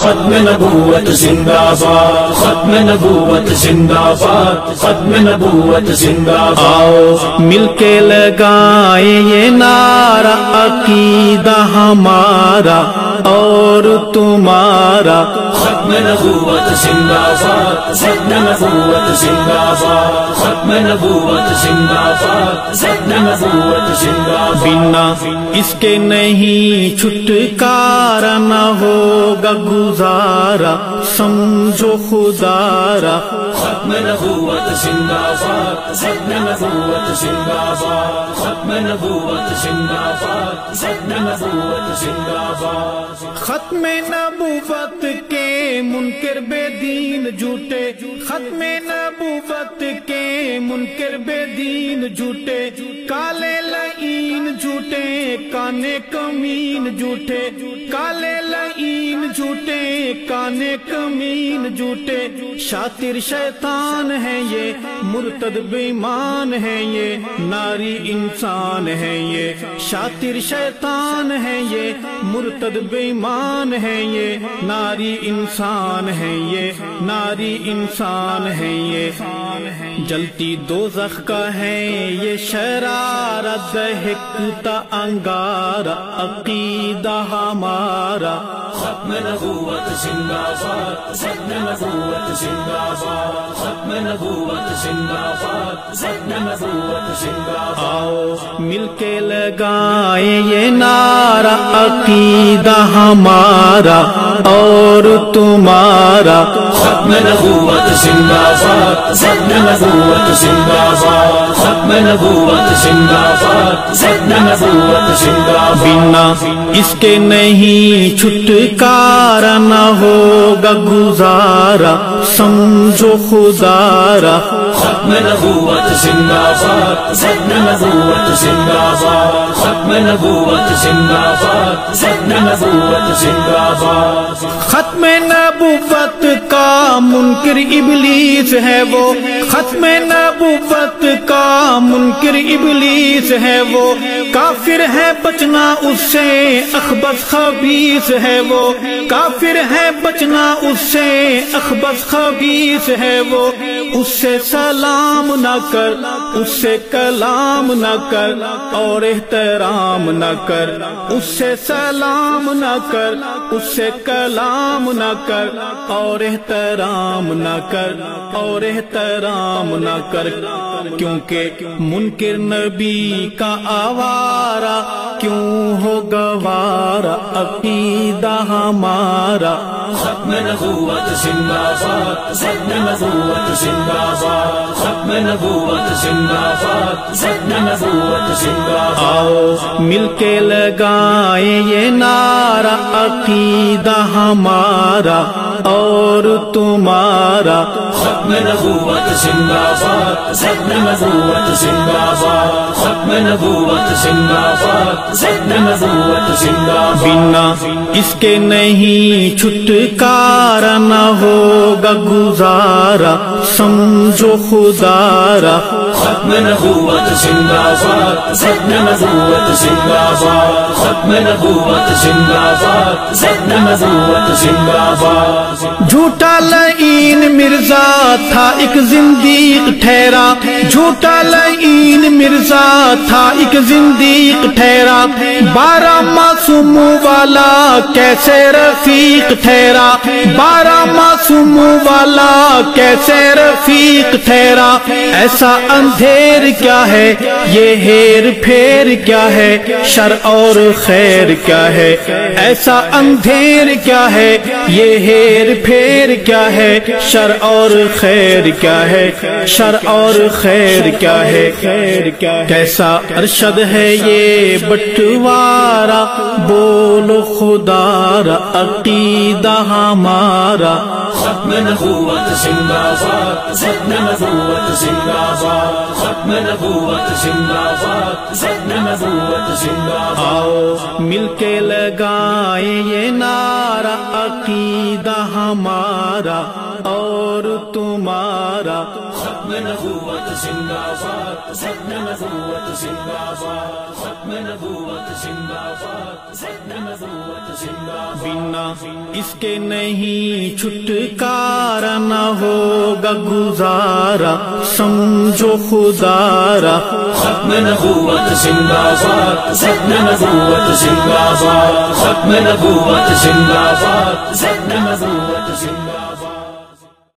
ختم نبوت زندہ باد، ختم نبوت زندہ باد، ختم نبوت زندہ باد۔ آؤ مل کے لگائیں یہ نعرہ عقیدہ ہمارا اور تمہارا، ختم نبوت زندہ باد، ختم نبوت زندہ باد، ختم نبوت زندہ باد، ختم نبوت زندہ باد۔ بنا اس کے نہیں چھٹکارا نہ ہوگا گزارا، سمجھو خدارا، ختم نبوت زندہ باد، ختم نبوت زندہ باد، ختم نبوت زندہ باد، ختم نبوت زندہ باد۔ ختم نبوت کے منکر بے دین جھوٹے، ختم نبوت کے منکر بے دین جھوٹے، کالے لعین جھوٹے کانے کمین جھوٹے، کالے لعین جھوٹے کانے کمین جھوٹے، شاطر شیطان ہے یہ، مرتد بےمان ہے یہ، ناری انسان ہے یہ، شاطر شیطان ہے یہ، مرتد بےمان ہے یہ، ناری انسان ہے یہ، ناری انسان ہے یہ، جلتی دوزخ کا ہے یہ شرارہ، دہکتا انگارہ عقیدہ ہمارا، ختم نبوت زندہ باد، ختم نبوت زندہ باد، ختم نبوت زندہ باد، ختم نبوت زندہ باد۔ آؤ مل کے لگائیں یہ نعرہ عقیدہ ہمارا اور تمہارا، ختم نبوت زندہ باد، ختم نبوت زندہ باد، ختم نبوت زندہ باد، ختم نبوت زندہ باد۔ بنا اس کے نہیں چھٹکارا نہ ہوگا گزارا، سمجھو خدارا، ختم نبوت زندہ باد، ختم نبوت زندہ باد، ختم نبوت زندہ باد، ختم نبوت زندہ باد۔ ختم نبوت کا منکر ابلیس ہے وہ، ختم نبوت کا منکر ابلیس ہے وہ، کافر ہے بچنا اس سے اخبث خبیث ہے وہ، کافر ہے بچنا اس سے اخبث خبیث ہے وہ، اس سے سلام نہ کر، اس سے کلام نہ کر اور احترام نہ کر، اس سے سلام نہ کر، اس سے کلام نہ کر اور احترام نہ کر اور احترام نہ کر، کیونکہ منکر نبی کا آوارہ کیوں ہو گوارا، عقیدہ ہمارا، ختم نبوت زندہ باد، ختم نبوت زندہ باد، ختم نبوت زندہ باد، ختم نبوت زندہ باد۔ آؤ مل کے لگائیں یہ نعرہ عقیدہ ہمارا اور تمہارا، ختم نبوت زندہ باد، ختم نبوت زندہ باد، ختم نبوت زندہ باد، ختم نبوت زندہ باد۔ بنا اس کے نہیں چھٹکارا نہ ہوگا گزارا، سمجھو خدارا، ختم نبوت زندہ باد، ختم نبوت زندہ باد، ختم نبوت زندہ باد، ختم نبوت زندہ باد۔ جھوٹا لعین مرزا تھا ایک زندیق ٹھہرا، جھوٹا لعین مرزا تھا ایک زندیق ٹھہرا، 12 معصوموں والا کیسے رفیق ٹھہرا، 12 معصوموں والا کیسے رفیق ٹھہرا، ایسا اندھیر کیا ہے یہ ہیر پھیر کیا ہے، شر اور خیر کیا ہے، ایسا اندھیر کیا ہے یہ ہیر پھیر کیا ہے، شر اور خیر کیا ہے، شر اور خیر کیا ہے، کیسا ارشد ہے یہ بٹوارا، بولو خدارا عقیدہ ہمارا، ختم نبوت زندہ باد، ختم نبوت زندہ باد، ختم نبوت زندہ باد، ختم نبوت زندہ باد۔ آؤ مل کے لگائیں یہ نعرہ عقیدہ ہمارا اور تمہارا، ختم نبوت زندہ باد، ختم نبوت زندہ باد، ختم نبوت زندہ باد، ختم نبوت زندہ باد۔ بنا اس کے نہیں چھٹکارا نہ ہوگا گزارا، سمجھو خدارا۔ ختم نبوت زندہ باد، ختم نبوت زندہ باد، ختم نبوت زندہ باد، ختم نبوت